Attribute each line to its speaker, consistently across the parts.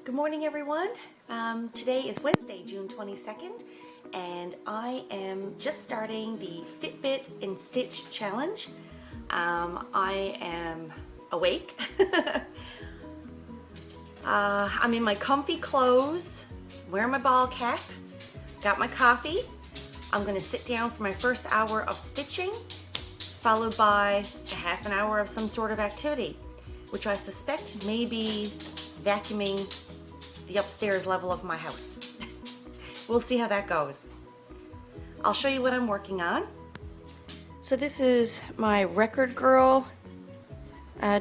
Speaker 1: Good morning, everyone. Today is Wednesday, June 22nd, and I am just starting the Fitbit and Stitch challenge. I am awake. I'm in my comfy clothes, wearing my ball cap, got my coffee. I'm going to sit down for my first hour of stitching, followed by a half an hour of some sort of activity, which I suspect may be vacuuming the upstairs level of my house. We'll see how that goes. I'll show you what I'm working on. So this is my Record Girl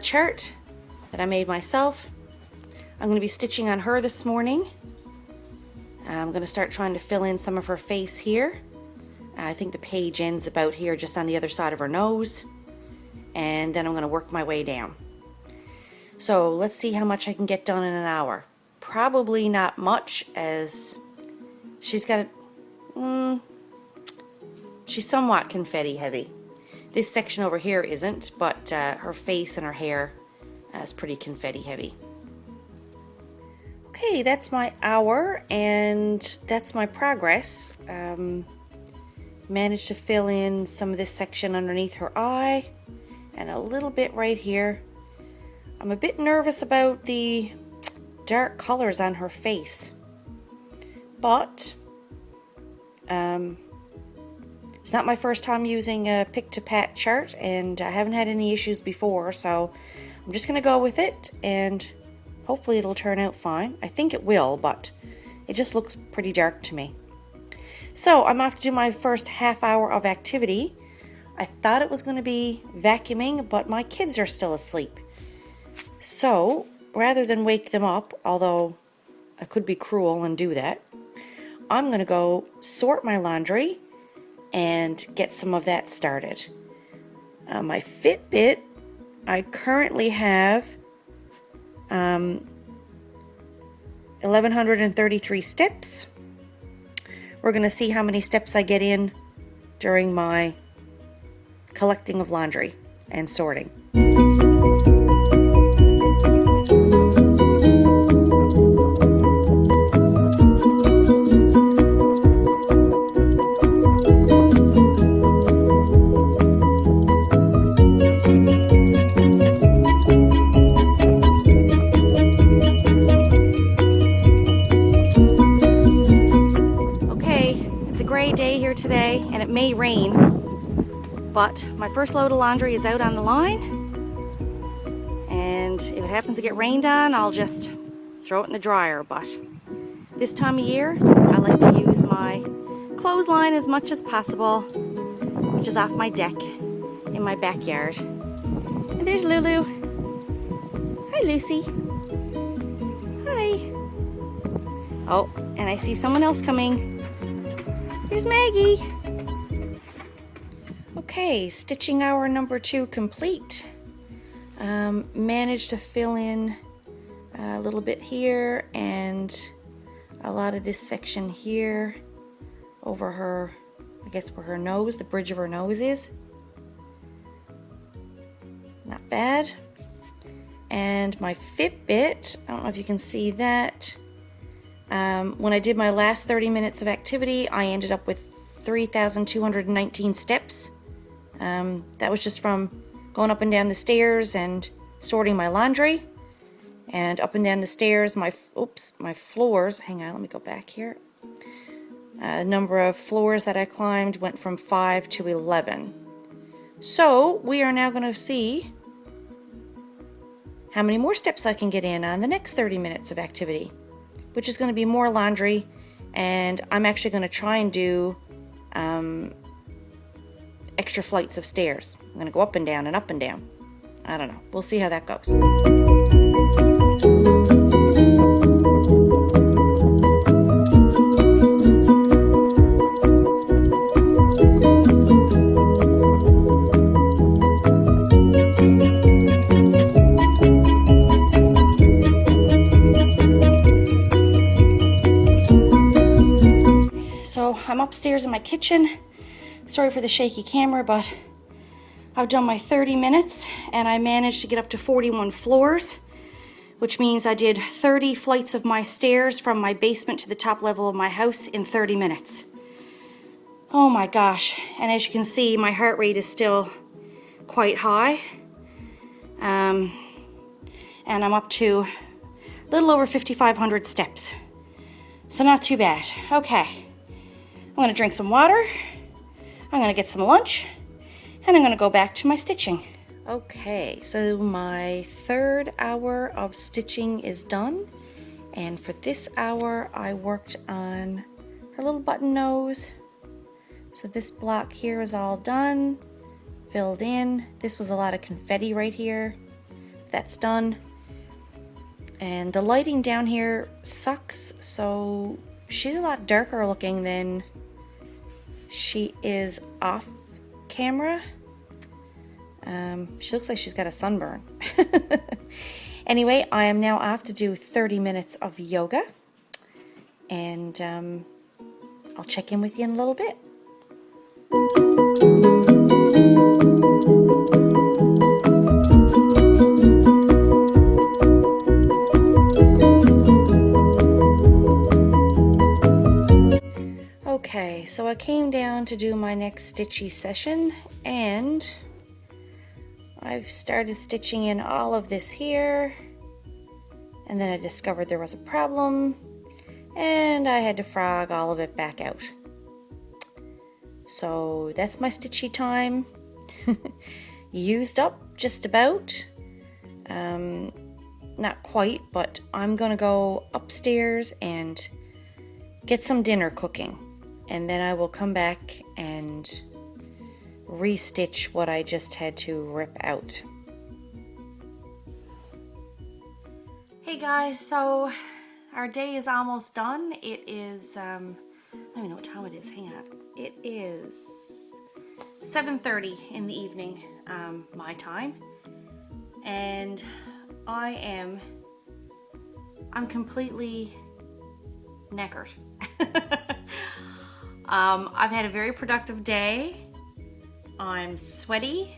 Speaker 1: chart that I made myself. I'm going to be stitching on her this morning. I'm going to start trying to fill in some of her face here. I think the page ends about here, just on the other side of her nose. And then I'm going to work my way down. So let's see how much I can get done in an hour. Probably not much, as she's got she's somewhat confetti heavy. This section over here isn't, but her face and her hair is pretty confetti heavy. Okay, that's my hour, and that's my progress. Managed to fill in some of this section underneath her eye, and a little bit right here. I'm a bit nervous about the dark colors on her face, but it's not my first time using a pick to pat chart, and I haven't had any issues before, so I'm just gonna go with it and hopefully it'll turn out fine. I think it will, but it just looks pretty dark to me. So I'm off to do my first half hour of activity. I thought it was going to be vacuuming, but my kids are still asleep. So rather than wake them up, although I could be cruel and do that, I'm going to go sort my laundry and get some of that started. My Fitbit, I currently have 1,133 steps. We're going to see how many steps I get in during my collecting of laundry and sorting. Day here today, and it may rain, but my first load of laundry is out on the line, and if it happens to get rained on, I'll just throw it in the dryer. But this time of year, I like to use my clothesline as much as possible, which is off my deck in my backyard. And there's Lulu. Hi, Lucy. Hi. Oh, and I see someone else coming. Here's Maggie. Okay, stitching hour number 2 complete. Managed to fill in a little bit here and a lot of this section here over her, I guess where her nose, the bridge of her nose is. Not bad. And my Fitbit, I don't know if you can see that. When I did my last 30 minutes of activity, I ended up with 3,219 steps. That was just from going up and down the stairs and sorting my laundry. And up and down the stairs, my floors, hang on, let me go back here. Number of floors that I climbed went from 5 to 11. So we are now going to see how many more steps I can get in on the next 30 minutes of activity, which is going to be more laundry, and I'm actually going to try and do extra flights of stairs. I'm going to go up and down and up and down. I don't know. We'll see how that goes. I'm upstairs in my kitchen. Sorry for the shaky camera, but I've done my 30 minutes and I managed to get up to 41 floors, which means I did 30 flights of my stairs from my basement to the top level of my house in 30 minutes. Oh my gosh, and as you can see, my heart rate is still quite high. And I'm up to a little over 5,500 steps. So not too bad. Okay, I'm gonna drink some water, I'm gonna get some lunch, and I'm gonna go back to my stitching. Okay, so my third hour of stitching is done. And for this hour, I worked on her little button nose. So this block here is all done, filled in. This was a lot of confetti right here. That's done. And the lighting down here sucks, so she's a lot darker looking than she is off camera. She looks like she's got a sunburn. Anyway, I am now off to do 30 minutes of yoga, and I'll check in with you in a little bit. Okay, so I came down to do my next stitchy session, and I've started stitching in all of this here, and then I discovered there was a problem, and I had to frog all of it back out. So that's my stitchy time. Used up just about. Not quite, but I'm gonna go upstairs and get some dinner cooking, and then I will come back and restitch what I just had to rip out. Hey guys, so our day is almost done. It is, I don't even know what time it is, hang on. It is 7:30 in the evening, my time, and I'm completely knackered. I've had a very productive day. I'm sweaty.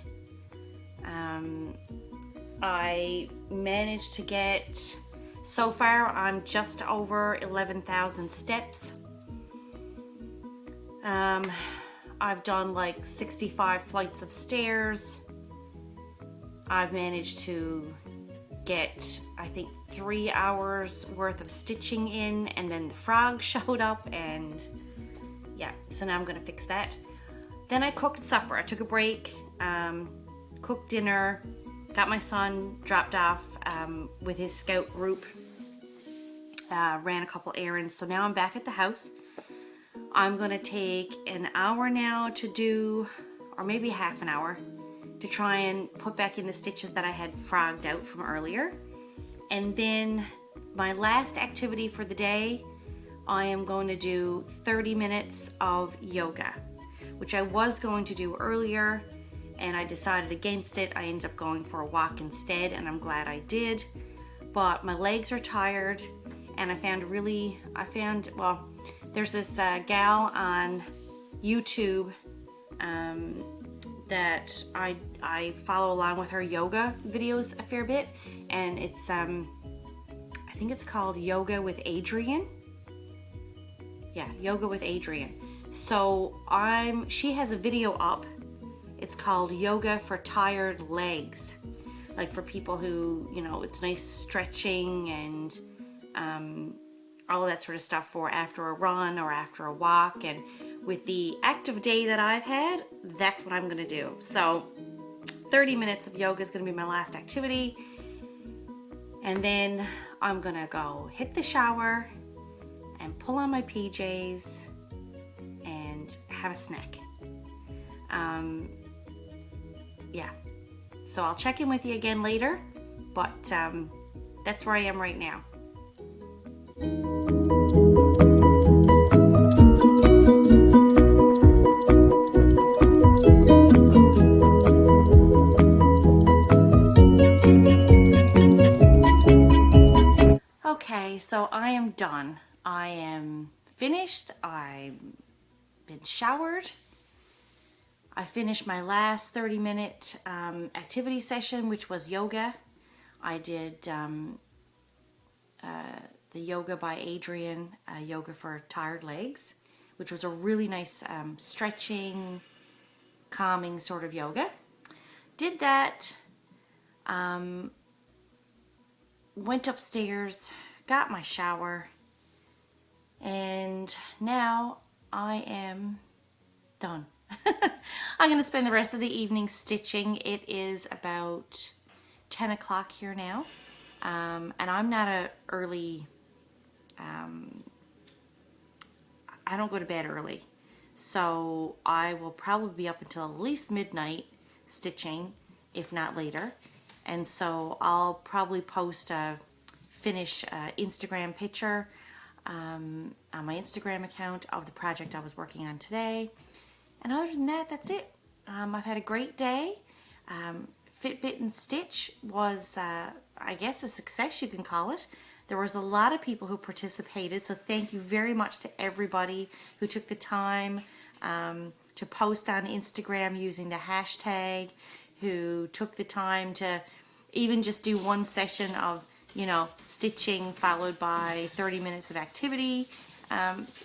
Speaker 1: I managed to get, so far I'm just over 11,000 steps. I've done like 65 flights of stairs. I've managed to get, I think, 3 hours worth of stitching in, and then the frog showed up, and yeah, so now I'm gonna fix that. Then I cooked supper. I took a break, cooked dinner, got my son dropped off with his scout group, ran a couple errands. So now I'm back at the house. I'm gonna take an hour now to do, or maybe half an hour, to try and put back in the stitches that I had frogged out from earlier. And then my last activity for the day, I am going to do 30 minutes of yoga, which I was going to do earlier, and I decided against it. I ended up going for a walk instead, and I'm glad I did. But my legs are tired, and I found, well, there's this gal on YouTube that I follow along with her yoga videos a fair bit, and it's I think it's called Yoga with Adriene. Yeah, Yoga with Adriene. So she has a video up. It's called Yoga for Tired Legs. Like for people who, you know, it's nice stretching and all of that sort of stuff for after a run or after a walk. And with the active day that I've had, that's what I'm gonna do. So 30 minutes of yoga is gonna be my last activity. And then I'm gonna go hit the shower and pull on my PJs and have a snack. Yeah, so I'll check in with you again later, but that's where I am right now. Okay, so I am done. I am finished. I've been showered. I finished my last 30-minute activity session, which was yoga. I did the Yoga by Adrian, Yoga for Tired Legs, which was a really nice stretching, calming sort of yoga. Did that, went upstairs, got my shower, and now I am done. I'm going to spend the rest of the evening stitching. It is about 10 o'clock here now, and I'm not a early, I don't go to bed early, so I will probably be up until at least midnight stitching, if not later. And so I'll probably post a finished Instagram picture on my Instagram account of the project I was working on today. And other than that, that's it. I've had a great day. Fitbit and Stitch was, I guess, a success, you can call it. There was a lot of people who participated, so thank you very much to everybody who took the time to post on Instagram using the hashtag, who took the time to even just do one session of, you know, stitching followed by 30 minutes of activity.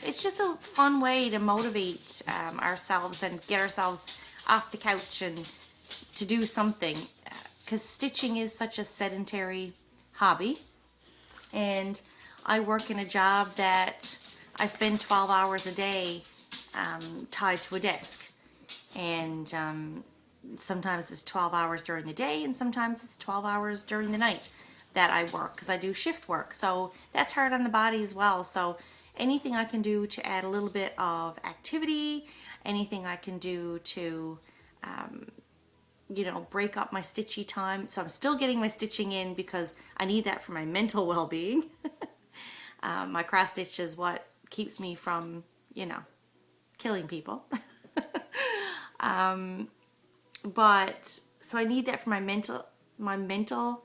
Speaker 1: It's just a fun way to motivate ourselves and get ourselves off the couch and to do something, because stitching is such a sedentary hobby, and I work in a job that I spend 12 hours a day tied to a desk, and sometimes it's 12 hours during the day and sometimes it's 12 hours during the night that I work, because I do shift work, so that's hard on the body as well. So anything I can do to add a little bit of activity, anything I can do to you know, break up my stitchy time. So I'm still getting my stitching in because I need that for my mental well-being. My cross stitch is what keeps me from, you know, killing people. But so I need that for my mental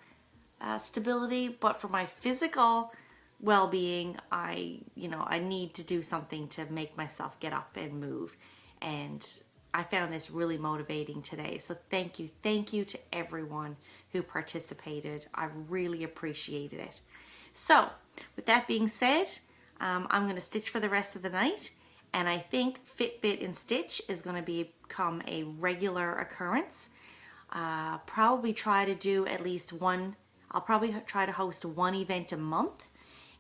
Speaker 1: stability, but for my physical well-being, I need to do something to make myself get up and move. And I found this really motivating today. So thank you to everyone who participated. I really appreciated it. So with that being said, I'm going to stitch for the rest of the night. And I think Fitbit and Stitch is going to become a regular occurrence. Probably try to do at least one, I'll probably try to host one event a month,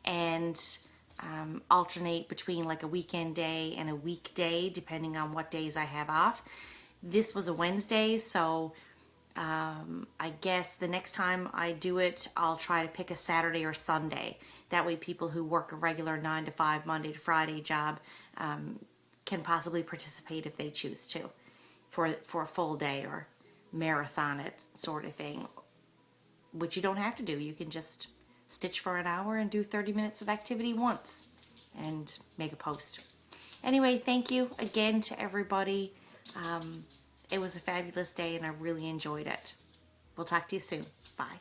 Speaker 1: and alternate between like a weekend day and a weekday, depending on what days I have off. This was a Wednesday, so I guess the next time I do it, I'll try to pick a Saturday or Sunday. That way people who work a regular 9 to 5, Monday to Friday job can possibly participate if they choose to for a full day or marathon it sort of thing, which you don't have to do. You can just stitch for an hour and do 30 minutes of activity once and make a post. Anyway, thank you again to everybody. It was a fabulous day and I really enjoyed it. We'll talk to you soon. Bye.